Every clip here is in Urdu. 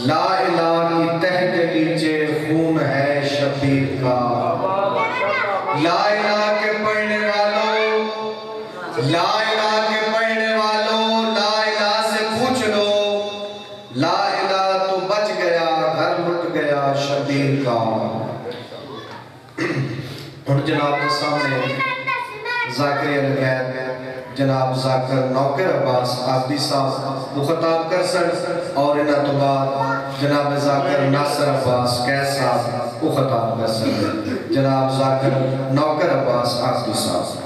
لا الہ کی تہ کے نیچے خون ہے شبیر کا۔ لا الہ کے پڑھنے والوں، لا الہ کے پڑھنے والوں، لا الہ سے پوچھ لو، لا الہ تو بچ گیا، گھر لٹ گیا شبیر کا۔ اور جناب کے سامنے ذاکر الغیب جناب ذاکر نوکر عباس عابدی صاحب وہ خطاب کر سن، اور انہاں تو بعد جناب ذاکر ناصر عباس قیس صاحب وہ خطاب کر سن۔ جناب ذاکر نوکر عباس عابدی صاحب۔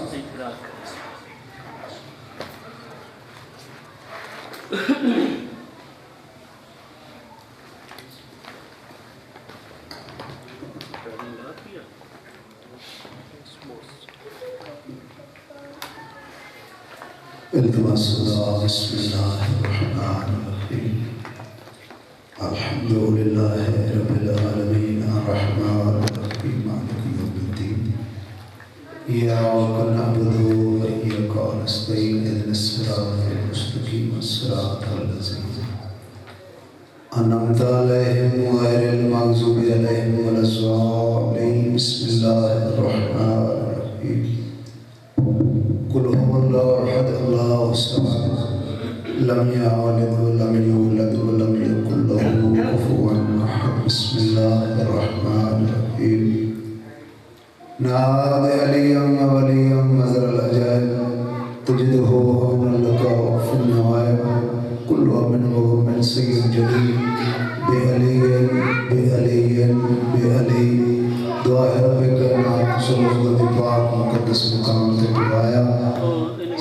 التماس اللہ بسم اللہ الرحمن الرحیم الحمدللہ رب العالمین الرحمن الرحیم مالک یوم الدین ایاک نعبد و ایاک نستعین اهدنا الصراط المستقیم صراط الذین انعمت علیہم غیر المغضوب علیہم ولا الضالین بسم اللہ الرحمن الرحیم قل هو الله احد الله الصمد لم يلد ولم يولد ولم يكن له كفوا احد بسم الله الرحمن الرحيم نادى عليا وليا مزر العجائب تجده هونا لك في النوائب كل منه من سيد جليل بألي دعاء ربك نعت صلوة دفاع مقدس مقام تبوایا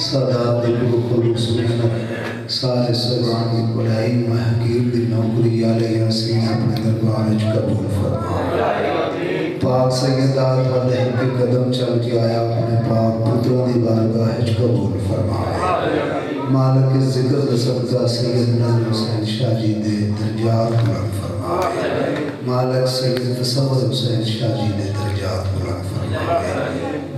سادات دل خلوص محنت سارے سربان کی بڑائی محقیر دی نوکری علیہ یاسین اپنے دربار قبول فرما۔ پاک سیدات والے کے قدم چل کے آیا اپنے پاک پتروں دی بارگاہ قبول فرما۔ مالک ذکر صدقہ سید نظر حسین شاہ جی دے درجات بلند فرما۔ مالک سید تصور حسین شاہ جی دے درجات بلند فرما۔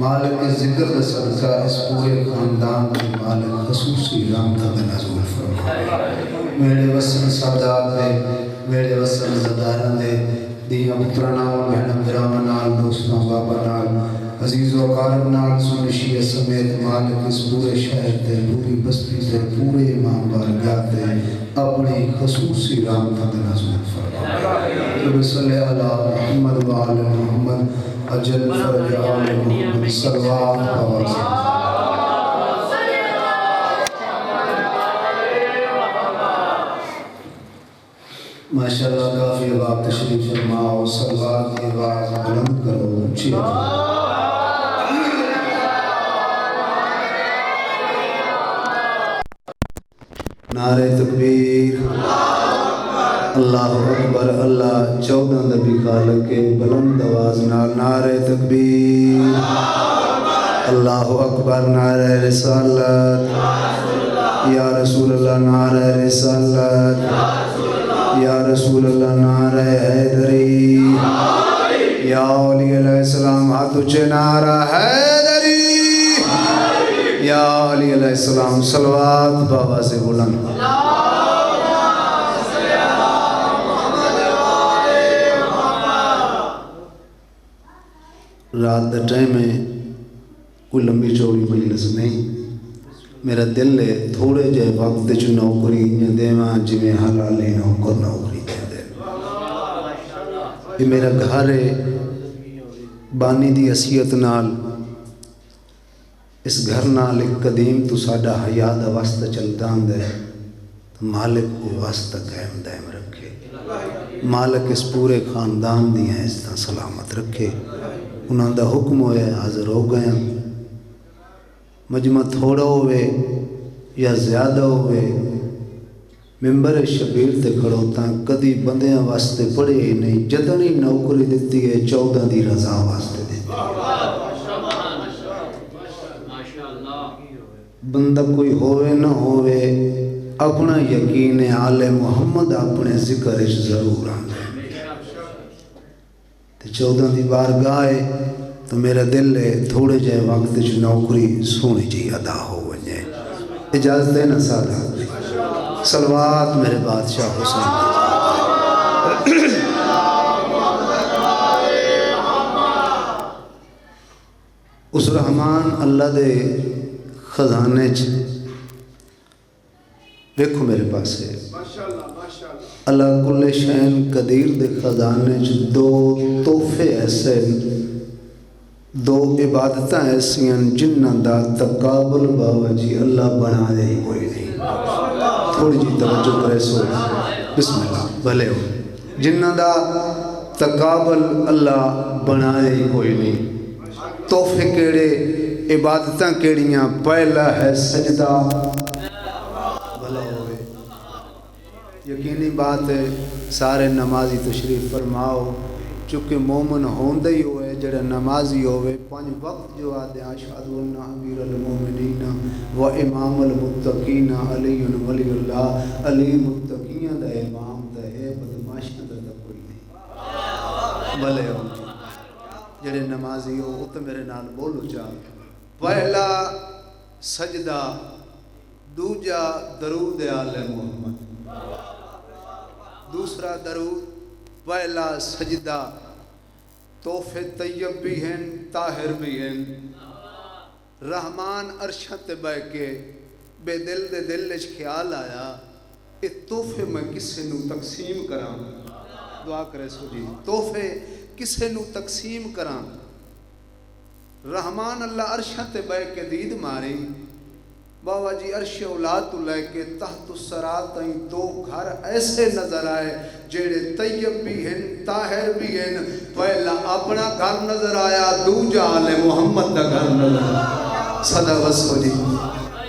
مالک ذکر صدقہ اس پورے خاندان کے مالک خصوصی رحمت نزول فرما۔ میرے وسن سادات دے، میرے وسن زداران دے، دیاں پترانال بہنم درامہ نال دوستوں بابا نال عزیز و قارب نال سنشی سمیت مالک اس پورے شہر دے، پوری بستی دے، پورے امام بارگاہ دے اپنی خصوصی رحمت نزول فرما۔ رب صلی اللہ محمد و آل محمد اجل فرج آل محمد صلوات آوازیں۔ ماشاءاللہ کافی اب تشریف فرماؤ، صلوات کی آواز بلند کرو، اونچی نعرہ تکبیر، اللہ اکبر، اللہ چودہ نبی خالق کے بلند آواز نال نعرہ تکبیر، اللہ اکبر، نعرہ رسالت، یا رسول اللہ نعرہ رسالت، یا رسول اللہ نعرہ حیدری، یا علی علیہ السلام ہاتھ اچھے نعرہ حیدری، یا علی علیہ السلام صلوات بابا سے بلند۔ رات دا ٹائم ہے، کوئی لمبی چوڑی مجلس نہیں، میرا دل ہے تھوڑے جائے وقت جو نوکری دیواں جویں حلالی نوکر نوکری دے۔ یہ میرا گھر ہے، بانی دی عصیت نال اس گھر نال ایک قدیم تو ساڈا حیا دا واسطہ چلدا ہوندا ہے، مالک وہ واسطہ قائم دائم رکھے، مالک اس پورے خاندان دی ہیں اس طرح سلامت رکھے۔ انہاں دا حکم ہوئے حاضر ہو گئے، مجمع تھوڑا ہوئے یا زیادہ ہوئے، ممبر شبیر تے کھڑوتا کدی بندیاں واسطے پڑھے ہی نہیں، جتنی نوکری دیتی ہے 14 دی رضا واسطے دیتی ہے۔ بندہ کوئی ہوئے نہ ہوئے، اپنا یقین آل محمد اپنے ذکر اش ضرور آندے۔ 14 دی بارگاہ ہے تو میرا دل ہے تھوڑے جائے وقت جو نوکری سونی جی ادا ہو ونجے۔ اجازت ہے نا سادہ، صلوات میرے بادشاہ حسین۔ اس رحمان اللہ دے خزانے دیکھو میرے پاس ہے اللہ کل شین قدیر دے خزانے دو تحفے ایسے دو عبادتیں ایسی ہیں جنہاں دا تقابل بابا جی اللہ بنا دے ہی کوئی نہیں. تھوڑی جی توجہ کرے سو بسم اللہ بھلے ہو. جنہاں دا تقابل اللہ بنا دے ہی کوئی نہیں. تحفے کیڑے عبادتیں کیڑیاں پہلا ہے سجدہ. بھلا ہوئے یقینی بات ہے سارے نمازی تشریف فرماؤ چونکہ مومن ہوندے ہی ہوئے جڑا نمازی ہوئے پانچ وقت جو آدھے اشہد ان امیر المومنین و امام المتقین علی ولی اللہ. علی متقین دا امام دا ہے بدماشاں دا کوئی نہیں. بھلے ہو جڑے نمازی ہو وہ تو میرے نال بولو چاہ. پہلا سجدہ دوجا درود آل محمد. دوسرا درود پہلا سجدہ تحفے طیب بھی ہیں طاہر بھی ہیں. رحمان عرشت بہ کے بے دل دے دل وچ خیال آیا اے تحفے میں کسے نو تقسیم کراں. دعا کرے سو جی تحفے کسے نو تقسیم کراں. رحمان اللہ عرشت بہ کے دید ماری بابا جی عرش اولاد تو لے کے تحت السرات تائیں دو گھر ایسے نظر آئے جیڑے طیب بھی ہیں طاہر بھی ہیں. پہلا اپنا گھر نظر آیا دوجا آل محمد دا گھر نظر آیا. صدا وسو جی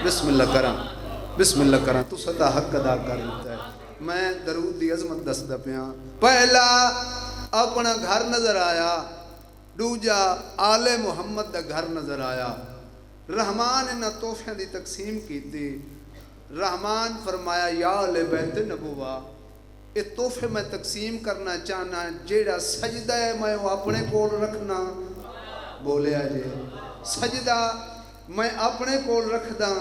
بسم اللہ کرام بسم اللہ کرام تو صدا حق ادا کر لیتا ہے. میں درود دی عظمت دسدا پیاں. پہلا اپنا گھر نظر آیا دوجا آل محمد دا گھر نظر آیا. رحمان نے تحفے دی تقسیم کی تھی. رحمان فرمایا یا اہل بیت نبوہ یہ تحفے میں تقسیم کرنا چاہنا جیڑا سجدہ ہے میں وہ اپنے کول رکھنا. بولے آجے سجدہ میں اپنے کول رکھ دا.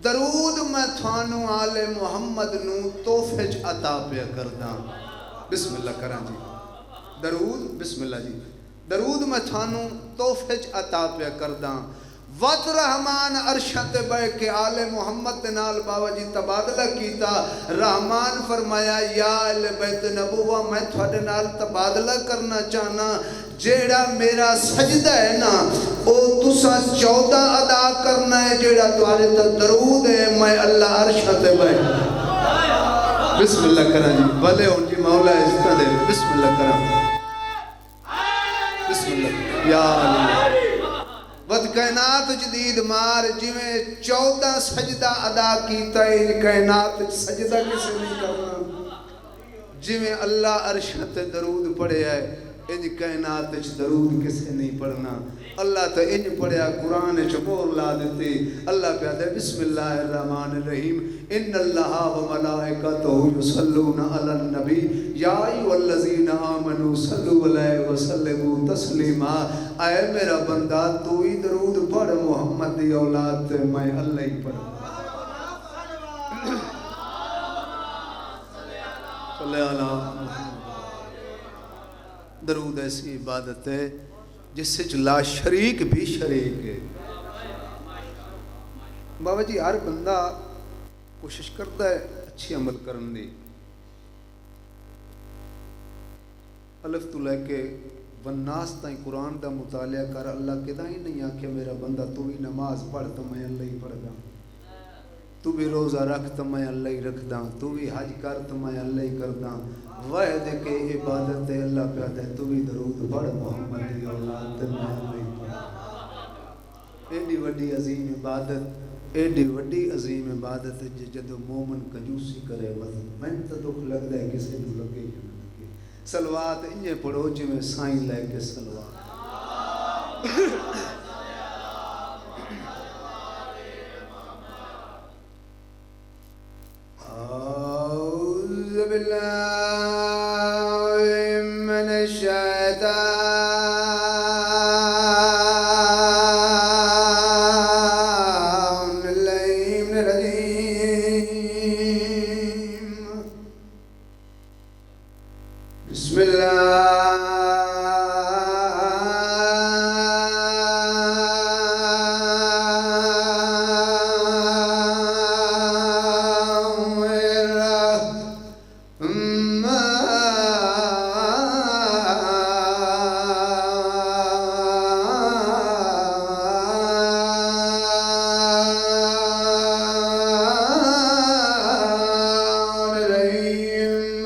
درود میں تھانو آل محمد نو تحفے عطا پہ کر دا. بسم اللہ کران جی درود بسم اللہ جی درود میں تھانو تحفے عطا پہ کر دا. وقت رحمان عرشت بہ کے آل محمد نال بابا جی تبادلہ کیتا. رحمان فرمایا یا اہل بیت نبوہ میں تھوڑے نال تبادلہ کرنا چاہنا جیڑا میرا سجدہ ہے نا او تسا 14 ادا کرنا ہے جیڑا تمہارے تا درود ہے میں اللہ عرشت بہ. بسم اللہ کرا جی بھلے ہوں جی مولا اس طرح دے بسم اللہ کرا بسم اللہ یا اللہ. ود کائنات جدید مار جویں 14 سجدہ ادا کیتا ہے کائنات سجدہ کسے نہیں کرنا. جویں اللہ عرشت درود پڑھے ہے ان کائنات درود کسے نہیں پڑھنا. اللہ تو ان پڑھیا قرآن چمور لا دیتے. اللہ پہ آدھے بسم اللہ الرحمن الرحیم ان اللہ و ملائکتہ یصلون علی النبی یا ایھا الذین آمنوا صلوا علیہ وسلموا تسلیما. اے میرا بندہ تو ہی درود پڑھ محمد دی اولاد تے میں اللہ ہی پڑھ. صلی اللہ درود ایسی عبادت ہے جس سے لا شریک بھی شریک ہے. بابا جی ہر بندہ کوشش کرتا ہے اچھی عمل کرن دی. الف تو لے کے والناس تائیں قرآن دا مطالعہ کر. اللہ کدا ہی نہیں آکھے میرا بندہ تو بھی نماز پڑھ تو میں اللہ ہی پڑھ دا. تو بھی روزہ رکھ تو میں اللہ ہی رکھ دا. تو بھی حج کر تو میں اللہ ہی کر دا. واحد کے عبادت اللہ پہ آتا ہے تو بھی درود پڑھ محمد دی اولاد تے میں اللہ ہی پڑھ. ایڈی وڈی عظیم عبادت ایڈی وڈی عظیم عبادت جدو مومن کنجوسی کرے میں تو دکھ لگتا ہے کسی نے لگے جو لگے. سلوات انہیں پڑھو جی میں سائیں لے کے سلوات. اعوذ باللہ من الشیطان الرجیم. بسم اللہ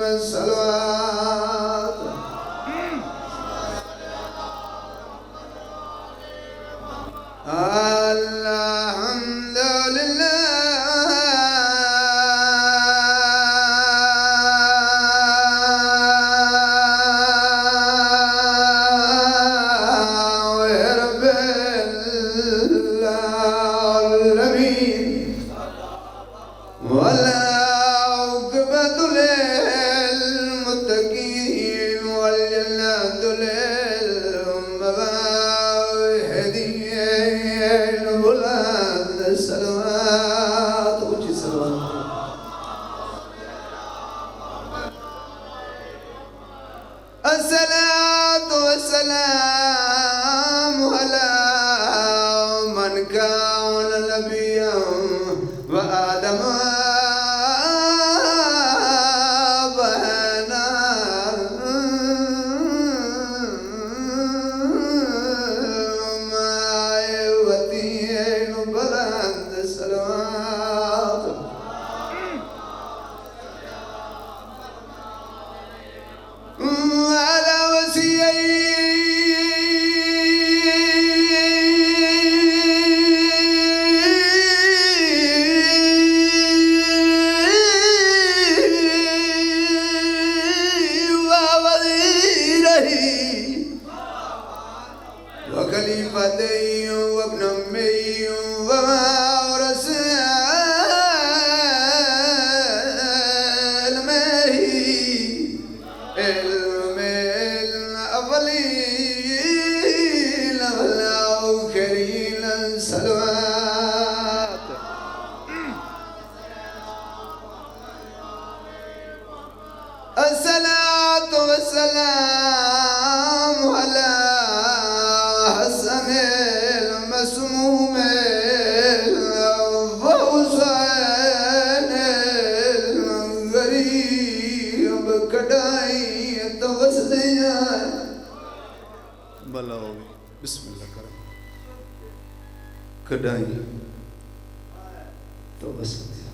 والصلوات الحمد لله رب العالمين والعاقبة للمتقين والجنة للمباهدين بلاد الصلوات وجه الصلوات الصلاة والسلام على من كان نبيا وآدم بهنا معيوتين بلند الصلوات على وخليفتي وابن أمي وورث علم الأولين والآخرين الصلوات الصلاة والسلام على حسن المسموم وحسين الغريب كدائی توسدیا بلاؤ بسم اللہ کرم کدائی توسدیا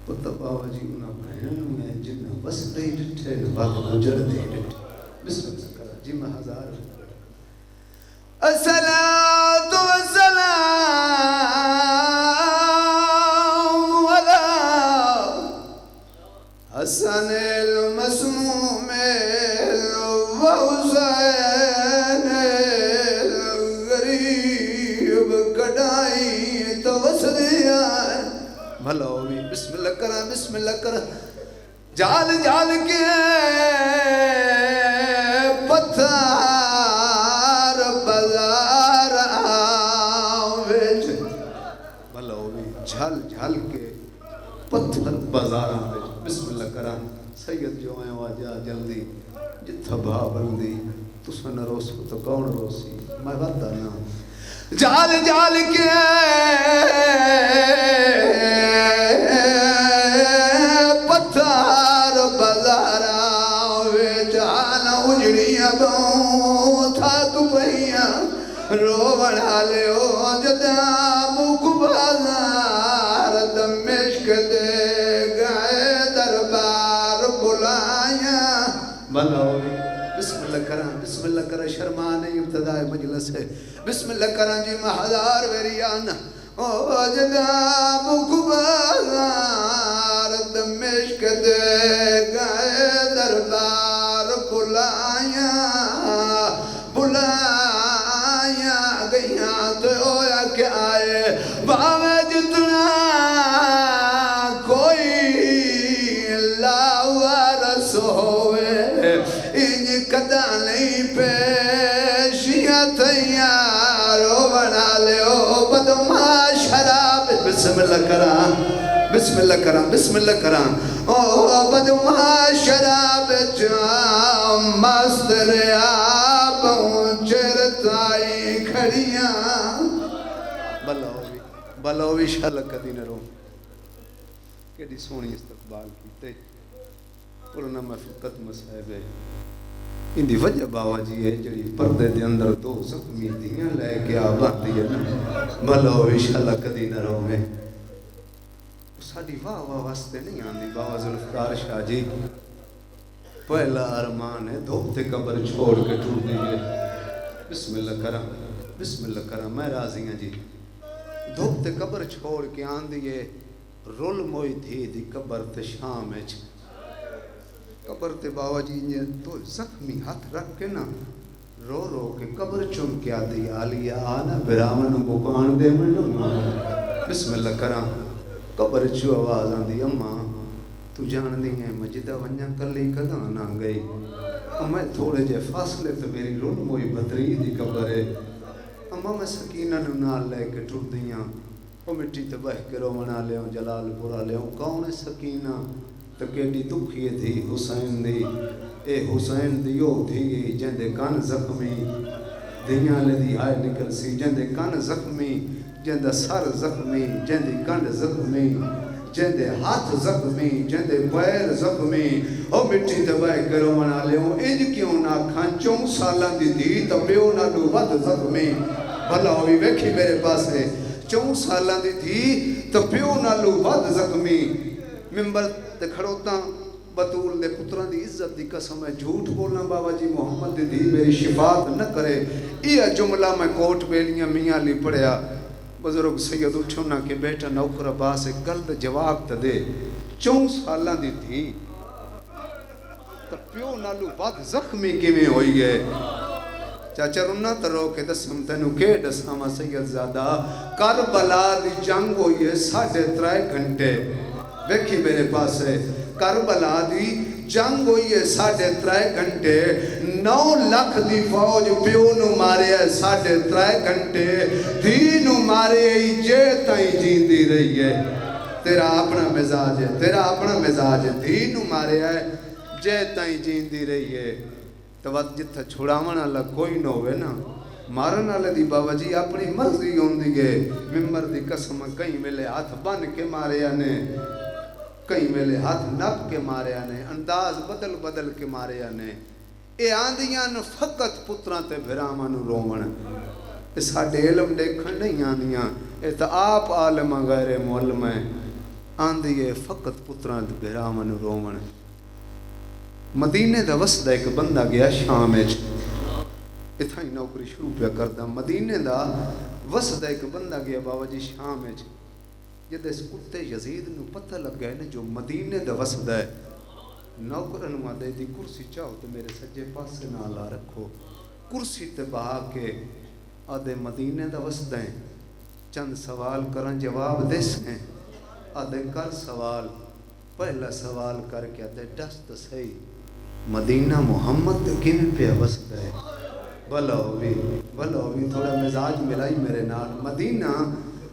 پتہ بابا جی انہاں بہن میں جنہ بس نہیں ڈٹھے بابا گجر دے ڈٹھے بسم اللہ کرم جی میں ہزار الصلاة والسلام على حسن المسموم وحسين الغريب کڑائی توسدیا بھلا ہوئی بسم اللہ کرا جال جال کے پتھر بازار آویج بھلا ہوئی جھال جھال کے پتھر بازار آویج بسم اللہ کرا سید جو ہیں واجہ جلدی جتھا بھا بلدی تو سن روس کو تو کون روسی میں بتا نا جال جال کے پتھر بازار آویج آنا اجڑیاں دوں تھا تو بھئیاں رو بڑھا لے ہو جدا مک بازار دمشق دے گئے دربار بلائیاں بھلا ہوئی بسم اللہ کرا شرمانے ابتداء مجلس ہے بسم اللہ کرا جی محضار ویریان او جدا مک بازار دمشق دے گئے دربار بلائیاں گئیاں تو اویا کہ آئے باوے جتنا کوئی اللہ ورس ہوئے ان قدع نہیں پیشیاں تیارو بنا لے او بدما شراب بسم اللہ کرام او بدما شراب جام مستر آبوں چرتائی کھڑیاں بلاوی شالک دین رو کیڑی سونی استقبال کیتے پرنا میں فقط مسائب ہے ان دی وجہ باوا جی ہے جڑی پردے دے اندر دو زخمی دیاں لے کے آبادی ہے نا بلاوی شالک دین رو میں ساڑھے ساڈی واہ واہ واسطے نہیں آندی بابا ذوالفقار شاہ جی پہلا ارمان ہے دھوپ تے قبر چھوڑ کے ٹور دیجئے بسم اللہ کرم میں راضی ہوں جی دھوپ تے قبر چھوڑ کے آندی ہے رول موئی تھی دی قبر تے شام ہے قبر تے بابا جی نے تو زخمی ہاتھ رکھ کے نا رو رو کے قبر چون کے آدھی آلیا آنا برامن مکان دے منو بسم اللہ کرم قبر چو آواز آندی اماں تو جان دی ہے مجدہ ونیا کلی کدا نہ گئی میں تھوڑے جے فاصلے تو میری رول موئی بطری دی قبر ہے اماں میں سکینہ نال لے کے ٹر دیاں وہ مٹی تے بہ کے رو منا لے جلال پورا لے کون ہے سکینہ تو کیڈی دکھی تھی حسین دی اے حسین دیو تھی جندے کان زخمی دیاں لے دی آئے نکل سی جندے کان زخمی جندے سر زخمی جندے کان زخمی جندے ہاتھ زخمی جندے پیر زخمی او مٹی تے بہ کے رو منا لے انج کیوں نہ کھان 4 سالاں دی دی تے پیو نہ لو ود زخمی بھلا ہوئی ویکھی میرے پاس ہے 4 سالاں دی تھی تے پیو نہ لو ود زخمی ممبر تے کھڑوتاں بطول دے پتران دی عزت دی قسم ہے جھوٹ بولنا بابا جی محمد دی میری شفاعت نہ کرے یہ جملہ میں کوٹ بیلیاں میاں لی پڑھیا بزرگ سید اٹھو نہ کہ بیٹا نوکر عباس گلد جواب تا دے 4 سالاں دی تھی تو پیو نالو بات زخمی کی میں ہوئی ہے چاچا رنہ ترو کے دسم تینو کے دساما سید زادہ کربلا دی جنگ ہوئی ہے 3.5 گھنٹے ویکھی میرے پاس ہے کربلا دی جنگ ہوئی ہے 3.5 گھنٹے 9 لاکھ دی فوج پیو نو مارے ہے 3.5 گھنٹے دھی نو مارے ہی جے تائیں جیندی رہی ہے تیرا اپنا مزاج ہے دھی نو مارے ہے جے تائیں جیندی رہی ہے تو وقت جتھا چھوڑاونا اللہ کوئی نہ ہوئے نا مارن والے دی بابا جی اپنی مرضی ہوندی گے ممبر دی قسم کہیں ملے ہاتھ بن کے مارے آنے کہیں ملے ہاتھ نپ کے مارے آنے انداز بدل کے مارے آنے اے آندیاں فقط پتران تے بھرامان رومن اے ساڑھے علم دیکھن نہیں آندیاں اے تا آپ عالم غیر معلم ہے آندیے فقط پتران تے بھرامان رومن مدینے دا وسدہ ایک بندہ گیا شام ایچ اتھا ہی نوکری شروع پہ کردہ مدینے دا وسدہ ایک بندہ گیا بابا جی شام ایچ جدہ اس کتے یزید نو پتہ لگ گئے نے جو مدینے دا وسدہ ہے نوکرن وعدے دی کرسی چاہو تو میرے سجے پاس سے نہ لا رکھو کرسی تے بہا کے آدھے مدینے دا وسدہ ہیں چند سوال کرن جواب دے سیں آدھے کر سوال پہلا سوال کر کے آدھے دست صحیح مدینہ محمد کن پہ وسدہ ہے بھلا ہوئی تھوڑا مزاج ملائی میرے نال مدینہ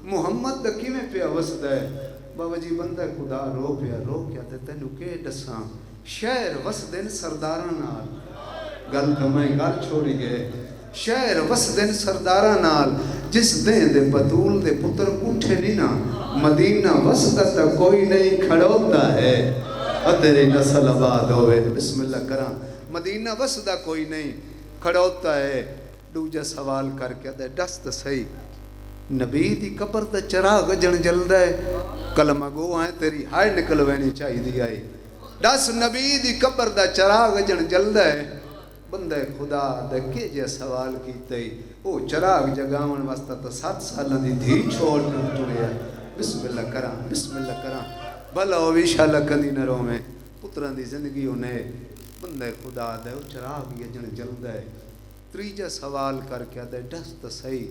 محمد دکی میں پہ وسدہ ہے بابا جی بندہ خدا رو کیا تے تینو کے دساں شہر وسدن سرداراں نال گل کمائیں گل چھوڑی گئے شہر وسدن سرداراں نال جس دیں دے بطول دے پتر اٹھے نہیں نا مدینہ وسدہ تا کوئی نہیں کھڑوتا ہے اور تیری نسل آباد ہوئے بسم اللہ کرام مدینہ وسدہ کوئی نہیں کھڑوتا ہے دوجہ سوال کر کے دے دست صحیح نبی دی قبر دا چراغ جن جلدہ ہے کلمہ گو آئے تیری ہائے نکلوینی چاہی دی آئی دس نبی دی قبر دا چراغ جن جلدہ ہے بندہ خدا دے کے جے سوال کیتے ہی او چراغ جگاون واسطہ تا 7 سالہ دی دھی چھوڑ کر ٹوریا بسم اللہ کرام بھلا ہوئی شالہ کدی نہ رو میں پتران دی زندگی انہیں بندہ خدا دے او چراغ یہ جن جلدہ ہے تریجہ سوال کر کے دے دست صحیح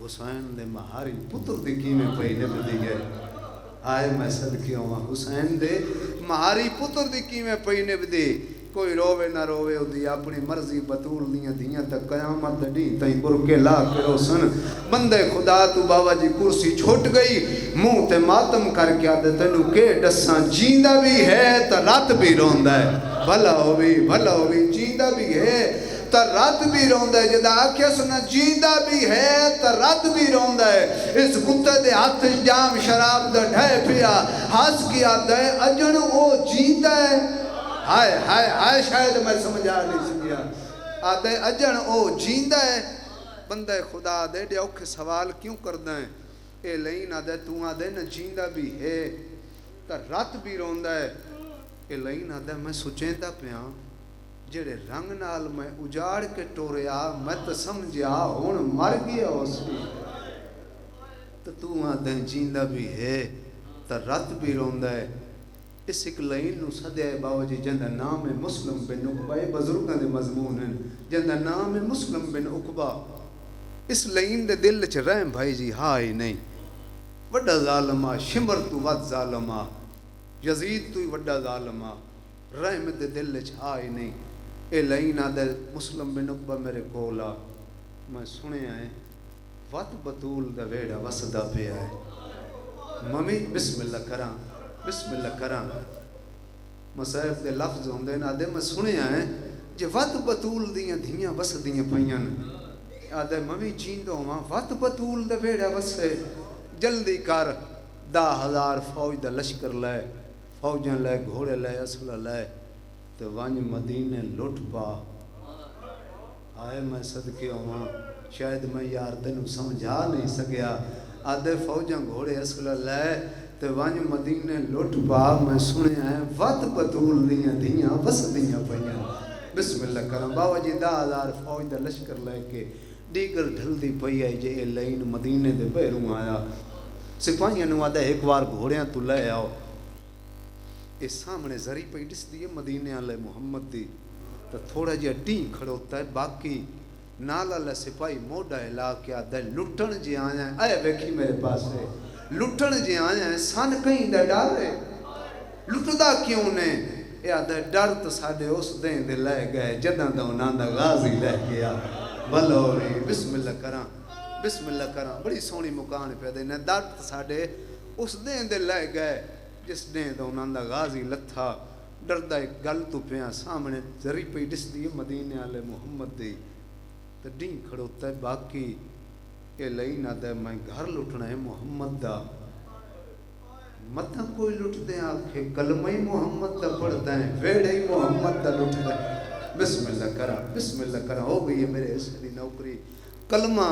حسین دے مہاری پتر دی کیمیں پہلے بدی گئے آئے میں صدقی ہوں حسین دے مہاری پتر دی کیمیں پہلے بدی کوئی روے نہ روے دی اپنی مرضی بطول دیاں تک قیامت دی تائیں برکے لا کے روسن بندے خدا تو بابا جی کرسی چھوٹ گئی منہ تے ماتم کر کے آدھے تینو کے ڈساں جیندہ بھی ہے تا رات بھی روندہ ہے بھلا ہوئی جیندہ بھی ہے تا رات بھی روندہ ہے جدہ آکھیا سنا جیندہ بھی ہے تا رات بھی روندہ ہے اس کتے دے ہاتھ جام شراب دا ڈھائے پیا ہاس کی آدھا ہے اجن او جیندہ ہے ہائے شاید میں سمجھا نہیں سکیا آدھے اجن او جیندہ ہے بندہ خدا دے اوکھے سوال کیوں کردہ ہیں اے لین آدھے تو آدھے نہ جیندہ بھی ہے تو رات بھی روندا ہے. یہ لائن آدھا میں سوچیندا پیا جڑے رنگ نال میں اجاڑ کے ٹوریا میں تو سمجھیا ہن مر گیا اس تو آدھا جیندا بھی ہے تو رات بھی روندا ہے. اس ایک لائن نو سدیا ہے بابا جی جندا نام ہے مسلم بن عقبہ. یہ بزرگاں دے مضمون ہیں. جندا نام ہے مسلم بن عقبہ. اس لائن دے دل چ رحم بھائی جی ہائی نہیں. وڈا ظالمہ شمر تو ود ظالمہ یزید تو ہی وڈا ظالمہ رحم دے دل چ ہائی نہیں. اے لائن آدھے مسلم بن عقبہ میرے کولا میں سنیا ہے وت بطول دا ویڑا وسدا پیا ہے. ممی بسم اللہ کراں بسم اللہ کراں مصائب دے لفظ ہوندے نے. آدھے میں سنیا ہے جے وت بطول دیاں دھیاں وسدیاں پیاں. آدھے ممی جیندو ہاں وت بطول دا ویڑا وسے جلدی کر 10,000 فوج دا لشکر لے فوجاں لے گھوڑے لے اسلحہ لے تے ونج مدینے لٹ پا. آئے میں صدقے ہواں شاید میں یار تینوں سمجھا نہیں سکیا. آدھے فوجاں گھوڑے اسلحہ لے تے ونج مدینے لٹ پا. میں سنیا ہے وت بطول دیاں دھیاں وسدیاں پیاں. بسم اللہ کرم بابا جی 10,000 فوج دا لشکر لے کے دیگر ڈھلدی پئی ہے. جے لائن مدینے دے بہروں آیا سپاہیاں نو آدھا ایک بار گھوڑیاں تو لے آؤ. اس سامنے زری پئی ڈس دی مدینے والے محمد دی تو تھوڑا جہا ڈیں کھڑوتا ہے. باقی نال والا سپاہی موڈا ہلا کے آدھا لٹن جے آیا ہے. اے ویکھی میرے پاس ہے لٹن جے آیا ہے سن کہیں دا ڈر ہے لٹدا کیوں نے. یہ آدھا ڈر تو ساڈے اس دین دے لے گئے جداں دا انہاں دا غازی لے گیا. بلوری بسم اللہ کراں بسم اللہ کراں. بڑی سونی مکان پہ دے نے. ڈر تو ساڈے اس دین دے لے گئے جس دین دا انہاں دا غازی لتھا. ڈردا ایک گل تو پیا سامنے زری پئی ڈس دی مدینے والے محمد دی تو ڈیں کھڑوتا ہے. باقی یہ لئی نہ دے میں گھر لٹنا ہے محمد دا. متاں کوئی لٹ دے آکھے کلمہ ہی محمد دا پڑھتا ہے ویڑے ہی محمد دا لٹ دے. بسم اللہ کرا بسم اللہ کرا. ہو گئی ہے میرے اس دی نوکری. کلمہ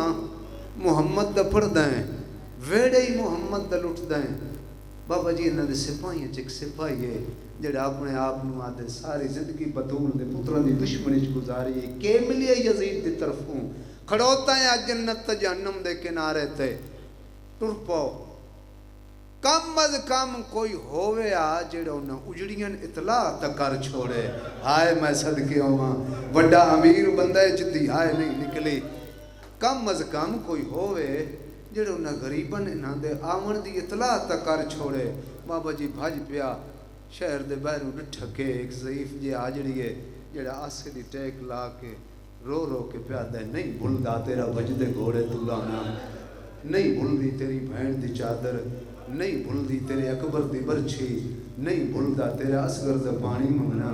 محمد دا پڑھتا ہے ویڑے ہی محمد دا لٹ دے. بابا جی انہاں دے سپاہیاں چ ایک سپاہی ہے جڑا اپنے آپ نو آدھے ساری زندگی بطول دے پتراں دی دشمنی چ گزاری ہے. کہ ملیا یزید دی طرفوں کھڑوتا ہے جنت تے جہنم دے کنارے تے. ٹر پاؤ کم از کم کوئی ہووے آ جڑا انہاں اجڑیاں اطلاع تک کر چھوڑے. ہائے میں صدقے ہوواں وڈا امیر بندہ ہے جدی ہائے نہیں نکلی. کم از کم کوئی ہووے جڑا انہاں غریباں انہاں دے آمن دی اطلاع تک کر چھوڑے. بابا جی بھج پیا شہر دے باہروں ڈٹھکے ایک ضعیف جی آجڑی ہے جڑا آسے دی ٹیک لا کے رو رو کے پیادا ہے. نہیں بھلدا تیرا وجدے گھوڑے تو لانا نہیں بھلدی تیری بھین دی چادر نہیں بھلدی تیرے اکبر دی برچھی نہیں بھلدا تیرا اصغر دا پانی منگنا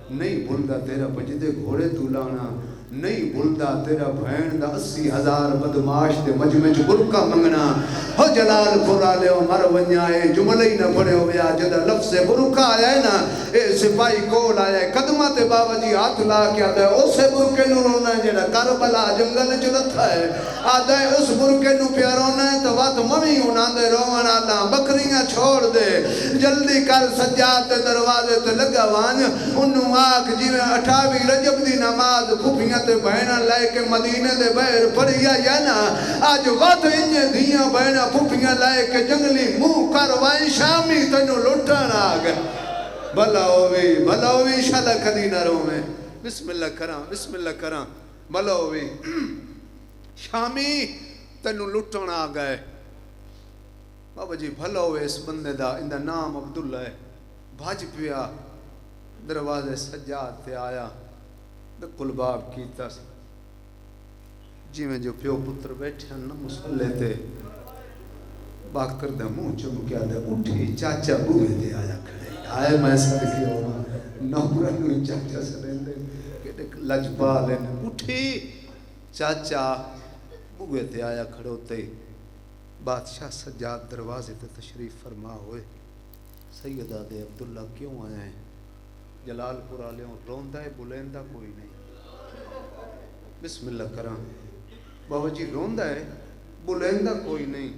نہیں بھلدا تیرا وجدے گھوڑے تو لانا نہیں بھلدا تیرا بھین دا 80,000 بدماش دے مجمع چ برقع منگنا. ہو جلال پورا لے مر ونیا اے جملے ہی نہ پڑھے ہویا جدا لفظ برقع آیا ہے نا. اے سپاہی کول آیا ہے قدمہ تے بابا جی ہاتھ لا کے آدھا ہے اسے برقعے نو رونا ہے جڑا کربلا جنگل چ لتھا ہے. آدھا ہے اس برقعے نو پیا رونا ہے تو وات ممی انہاں دے روون آدھا بکریاں چھوڑ دے جلدی کر سجاد تے دروازے تے لگا وان انہوں آکھ جیویں 28 رجب دی نماز پھپھیاں تے بہناں لے کے مدینے دے باہر پڑھیا یا نا. اج وقت انج دیاں بہناں پھپھیاں لے کے جنگلی منہ کروائیں شامی تینوں لٹن آ گئے. بھلا ہووی شالا کدی نہ روویں. بسم اللہ کراں بسم اللہ کراں. بھلا ہووی شامی تینوں لٹن آ گئے. بابا جی بھلا ہوئے اس بندے دا ان دا نام عبداللہ ہے. بھج پیا دروازے سجاد تے آیا کلباب کیتا جی میں جو پیو پتر بیٹھے نا مسلے تے باکر دا منہ چمکیا دے اٹھی چاچا بوئے دے آیا کھڑے. آئے میں صدقے ہوواں نوکرانو چاچا سرندے کہ لجپا لینے اٹھی چاچا بوئے دے آیا کھڑوتے. بادشاہ سجاد دروازے تے تشریف فرما ہوئے. سیدہ دے عبداللہ کیوں آیا ہے؟ جلال پور آلیوں روندہ ہے بلیندہ کوئی نہیں. بسم اللہ کراں. بابا جی روندہ ہے بلیندہ کوئی نہیں.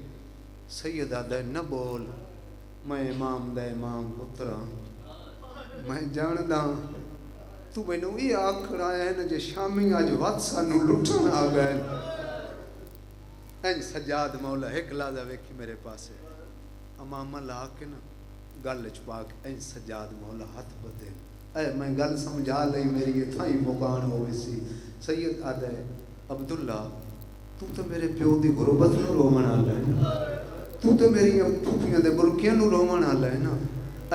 سیدہ دے نہ بول میں امام دا امام پترا میں جاندا تو مینوں یہ آکھ رہا ہے نا جے شامی اج وقت سانو لٹن آ گئے این سجاد مولا ایک لحظہ ویکھی میرے پاسے امامہ لا کے نا گل چ پا کے این سجاد مولا ہاتھ بدے اے میں گل سمجھا لئی میری اتھائی مکان ہوئی سی سید آدھے عبداللہ تو میرے پیو دی غربت نو رومن آلا ہے تو میری پھوپیاں دے برکیاں نو رومن آلا ہے نا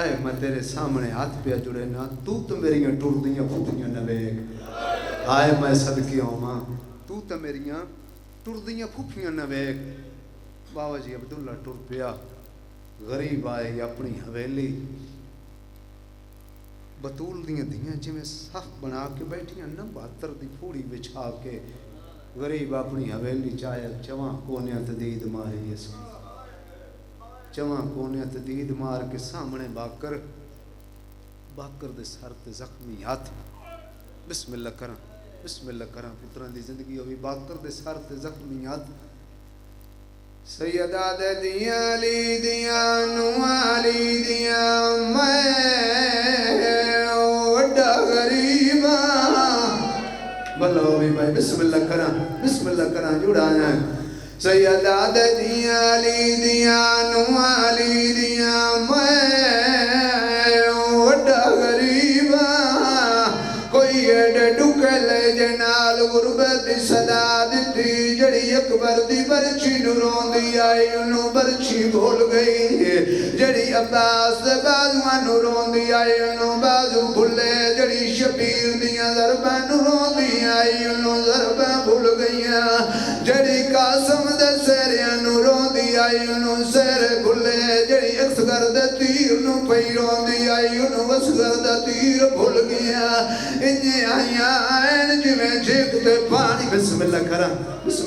اے میں تیرے سامنے ہاتھ پہ جڑے نا تو میری ٹردیاں پھوپیاں نہ ویکھ آئے میں صدقے ہوواں تو میری ٹردیاں پھوپیاں نہ ویکھ بابا جی عبداللہ ٹر پیا غریب آئے اپنی حویلی بطول دیاں دیاں جی میں صف بنا کے بیٹھیاں نا 72 دی پھوڑی بچھا کے غریب اپنی حویلی چاہے چواں کونیاں تدید ماری اس چواں کونیاں تدید مار کے سامنے باکر دے سر تے زخمی ہاتھ بسم اللہ کراں پتران دی زندگی ہوئی باکر دے سر تے زخمی ہاتھ سیدہ دے دیاں علی دیاں نوالی دیاں میں وڈا غریباں بلو بھی بھائی بسم اللہ کراں جڑایا سیدہ دے دیاں علی دیاں نوالی دیاں میں وڈا غریباں کوئی ایڈے ڈکل جنال غربت دی صدا دیتی جڑی اکبر دی برچی نو روندی آئی انہوں برچی بھول گئی جڑی عباس دے بازوان نو روندی آئی انہوں بازو بھولے جڑی شبیر دیاں ضرباں نو روندی آئی انہوں ضرباں بھول گئیاں جڑی قاسم دے سیریاں نو روندی آئی انہوں سیر بھولے جڑی اصغر دے تیر نو پئی روندی آئی انہوں اصغر دے تیر بھول گئیاں انجھے آئیاں آئین جی میں جھیکتے پانی بسم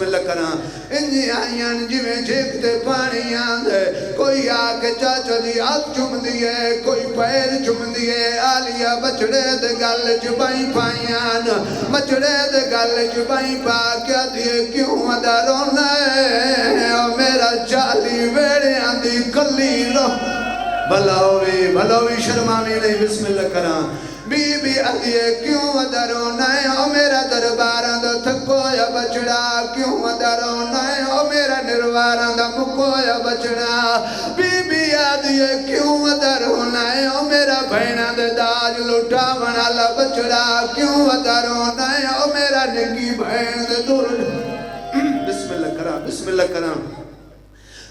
اللہ کراں انجھے آئیاں جی میں جھیکتے پانی آندھے کوئی آکے چاچا جی ہاتھ چم دیئے کوئی پیر چم دیئے آلیا بچڑے دے گل چبائیں پائیان بچڑے دے گل چبائیں پا کیا دیئے کیوں ادا رونا ہے میرا چالی ویڑے آندھی کلی رو بھلاوی شرمامی نہیں بسم اللہ کراں بی بی آدھیے کیوں ادا رونا ہے او میرا درباراں دا تھکویا بچڑا کیوں ادا رونا ہے او میرا نرواراں دا مکویا بچڑا بی بی آدھیے کیوں ادا رونا ہے او میرا بھیناں دے داج لٹا منالا بچڑا کیوں ادا رونا ہے او میرا نکی بھین دے دور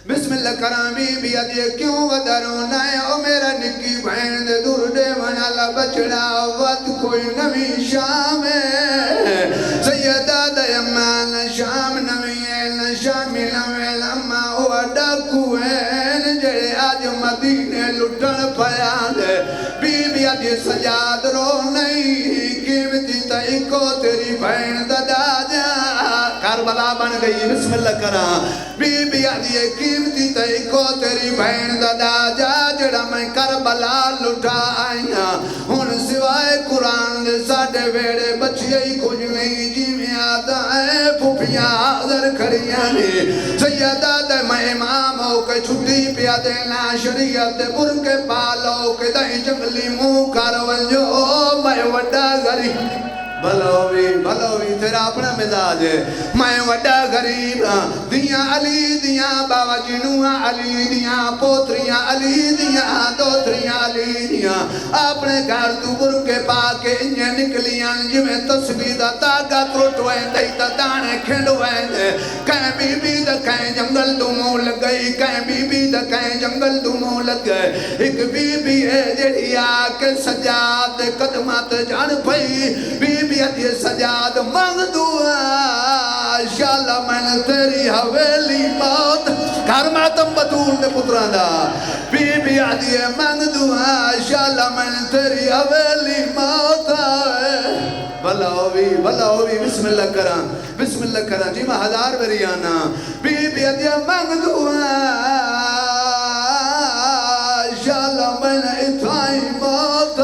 بسم اللہ کراں بی بی آدھیے کیوں ادا رونا ہے او میرا نکی بھین دے دور دے منالا بچڑا وقت کوئی نوی شام ہے سیدہ دے امان شام نوی ہے شامی نوی لما ہوا ڈاکو ہے جڑے آج مدینے لٹن پیان دے بی بی آدھیے سجاد رو نہیں قیمتی تائکو تیری بھین دا دادا کربلا بن گئی بسم اللہ کراں بی بی آدھیے قیمتی تائکو تیری بھین دا دادا جڑا میں کربلا لٹا آئیاں ہن سوائے قرآن دے ساڑھے ویڑے بچے ہی کچھ نہیں جی میں آتا ہے پھوپیاں حاضر کھڑیاں نے سیدہ دے میں امام ہو کے چھٹی پیا دینا شریعت برکے پالو کے دائیں جنگلی منہ کر ونجو میں وڈا غریب بھلوی تیرا اپنا مزاج ہے میں وڈا غریب دیاں علی دیاں بابا جنوہاں علی دیاں پوتریاں علی دیاں دوتریاں علی دیاں اپنے گھر تو برکے پاکے انہیں نکلیاں جی میں تسبیح دا تاگا تروٹوائیں دیتا دانے کھنڈوائیں دے کہیں بی بی دا کہیں جنگل دو مو لگ گئی کہیں بی بی دا کہیں جنگل دو مو لگ گئے ایک بی بی ہے جڑی آکے سجاد قدمات جان پئی بی بی آدھی سجاد مانگ دعا شالا میں نے تیری حویلی موت گھر ماتم بطول دے پتران دا بی بی آدھی مانگ دعا شالا میں نے تیری حویلی موت بھلاوی بسم اللہ کراں جی میں ہزار بریانا بی بی آدھی مانگ دعا شالا میں نے اتھائی موت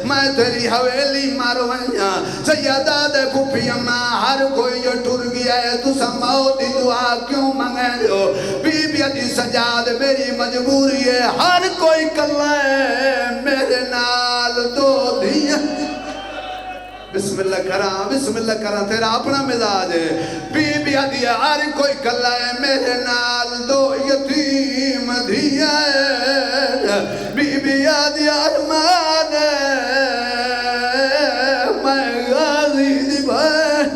میں تیری حویلی مارویاں سیدہ دے پھپھی اماں ہر کوئی جو ٹر گیا ہے تو موت دی دعا کیوں منگے ہو بی بی دی سجاد میری مجبوری ہے ہر کوئی کلا ہے میرے نال دو دیا بسم اللہ کرا تیرا اپنا مزاج ہے بی بی دیا ہر کوئی کلا ہے میرے نال دو یتیم دیا ہے بی بی دیا ارمان ہے میں غازی دی بھائی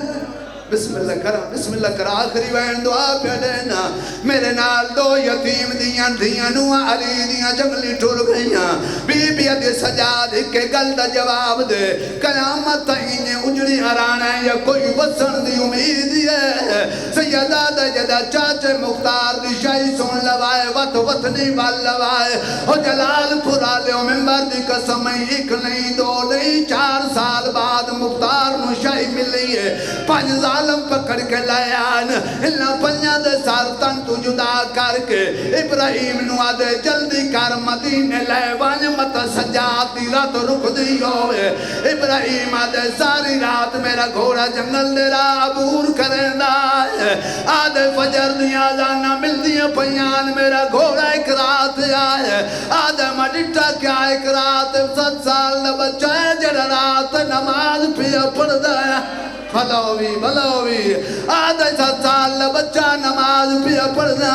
بسم اللہ کرا آخری وین دعا پہ دینا میرے نال دو یتیم دیاں نوہ علی دیاں جنگلی ٹھر گئیاں بی بی دی سجاد کے گل دا جواب دے قیامت تائینے اجڑی حرانا ہے یا کوئی وسن دی امید ہے سیدہ دا جدہ چاچے مختار دی شاہی سن لوائے وطنی وال لوائے ہو جلال پھرا لے ممبر دی قسم ایک نہیں دو نہیں 4 سال بعد مختار نو شاہی ملی ہے 5 ظالم پکڑ کے لائان اللہ پنیا دے سارتن تو جدا کر کے ابراہیم نو آدھے جلدی کر مدینے لے وانج مت سجاد دی رات رکھ دی ہوئے ابراہیم آدھے ساری رات میرا گھوڑا جنگل دے راہ عبور کرنا ہے آدھے فجر دیا جانا مل دیا پیان میرا گھوڑا ایک رات آئے آدھے مڈٹا کیا ایک رات 7 سال بچہ ہے جڑا رات نماز پیا پڑھ دیا بھلاوی آدھے 7 سال بچہ نماز پیا پڑھنا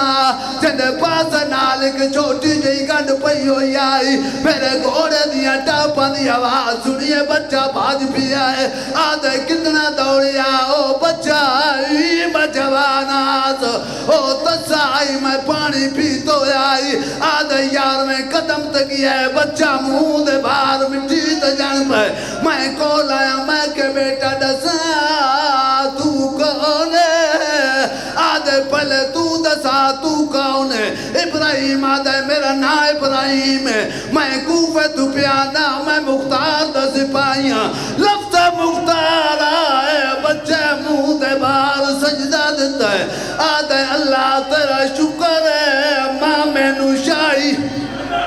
جنہیں پاس نالک چھوٹی جئی گنڈ پئی ہوئی آئی میرے گھوڑے دیا ٹاپا دی آواز سنیے بچہ بھاج پیا ہے آدھے کتنا دوڑیا او بچہ آئی بجوانات او تسائی میں پانی پی تو آئی آدھے یار میں قدم تکیا ہے بچہ منہ دے بار مٹی تے جان پہ میں کول آیا میں کہ بیٹا ڈسا تو کون ہے آدھے پہلے تو دسا تو کون ہے ابراہیم آدھے میرا نا ابراہیم ہے میں کوفے تو پیانا میں مختار دا سپاہیاں لفظ مختار آئے بچے منہ دے بار سجدہ دیتا ہے آدھے اللہ تیرا شکر ہے ماں میں نشائی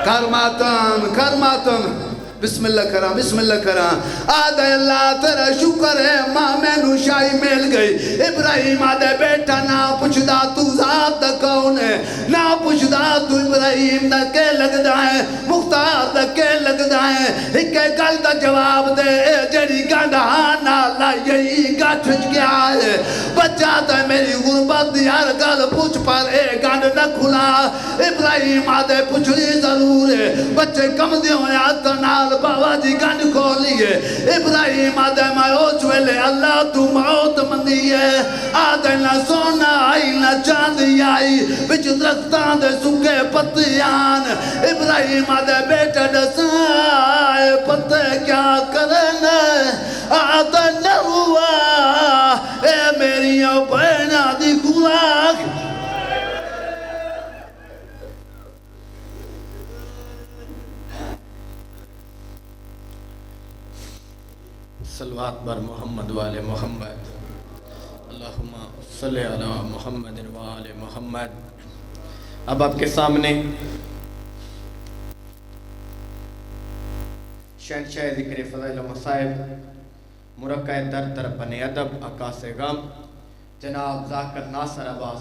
کرماتن بسم اللہ کرا آدھے اللہ تیرا شکر ہے ماں میں نشائی مل گئی ابراہیم آدھے بیٹا نہ پوچھدا تو ذات دا کون ہے نہ پوچھدا تو ابراہیم دا کے لگ دائیں مختار دا کے لگ دائیں ایک گل دا جواب دے جڑی گانڈا نالا یہی گاٹھج کیا ہے بچہ تے میری غربت دی ہر گل پوچھ پر اے گانڈ نہ کھلا ابراہیم آدھے پوچھنی ضرور ہے بچے کم دیوں یاد نال بابا جی گنڈ کھولیے ابراہیم آدھے میں اوچ ویلے اللہ تو موت مندی ہے آدھے نہ سونا آئی نہ چاندی آئی بچ درختان دے سکے پتیان ابراہیم آدھے بیٹا ڈسائے پتے کیا کرنے آدھے نہ ہوا اے میری بہنا دی خوراک صلوات بر محمد وآل محمد اللہم صلی علی محمد وآل محمد اب آپ کے سامنے شہنشاہ ذکر فضائل و مصائب مرقع در بن ادب عکاس غم جناب ذاکر ناصر عباس